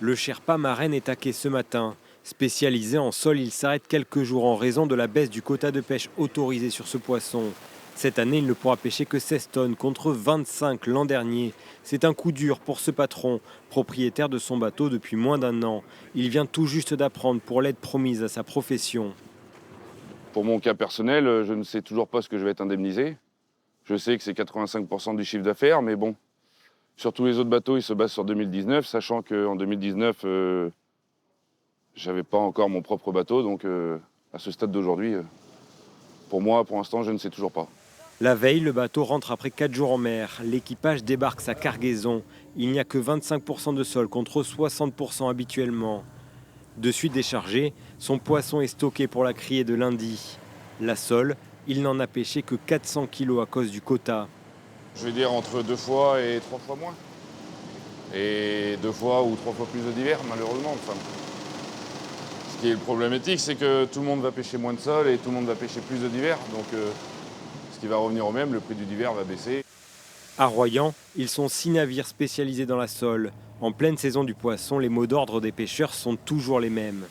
Le Sherpa Marraine est à quai ce matin. Spécialisé en sol, il s'arrête quelques jours en raison de la baisse du quota de pêche autorisé sur ce poisson. Cette année, il ne pourra pêcher que 16 tonnes contre 25 l'an dernier. C'est un coup dur pour ce patron, propriétaire de son bateau depuis moins d'un an. Il vient tout juste d'apprendre pour l'aide promise à sa profession. Pour mon cas personnel, je ne sais toujours pas ce que je vais être indemnisé. Je sais que c'est 85% du chiffre d'affaires, mais bon, sur tous les autres bateaux, ils se basent sur 2019, sachant qu'en 2019, j'avais pas encore mon propre bateau, donc à ce stade d'aujourd'hui, pour moi, pour l'instant, je ne sais toujours pas. La veille, le bateau rentre après 4 jours en mer. L'équipage débarque sa cargaison. Il n'y a que 25% de sol contre 60% habituellement. De suite déchargé, son poisson est stocké pour la criée de lundi. La sole, il n'en a pêché que 400 kilos à cause du quota. Je vais dire entre 2 fois et 3 fois moins. Et 2 fois ou 3 fois plus de divers, malheureusement. Enfin, ce qui est problématique, c'est que tout le monde va pêcher moins de sol et tout le monde va pêcher plus de divers. Donc, ce qui va revenir au même, le prix du divers va baisser. À Royan, ils sont 6 navires spécialisés dans la sole. En pleine saison du poisson, les mots d'ordre des pêcheurs sont toujours les mêmes.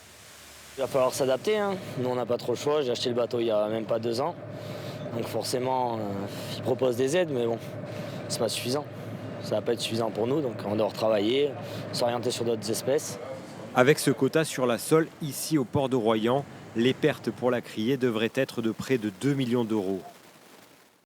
Il va falloir s'adapter, hein. Nous, on n'a pas trop le choix. J'ai acheté le bateau il n'y a même pas 2 ans. Donc forcément, ils proposent des aides, mais bon, c'est pas suffisant. Ça va pas être suffisant pour nous, donc on doit retravailler, s'orienter sur d'autres espèces. Avec ce quota sur la sole, ici au port de Royan, les pertes pour la criée devraient être de près de 2 millions d'euros.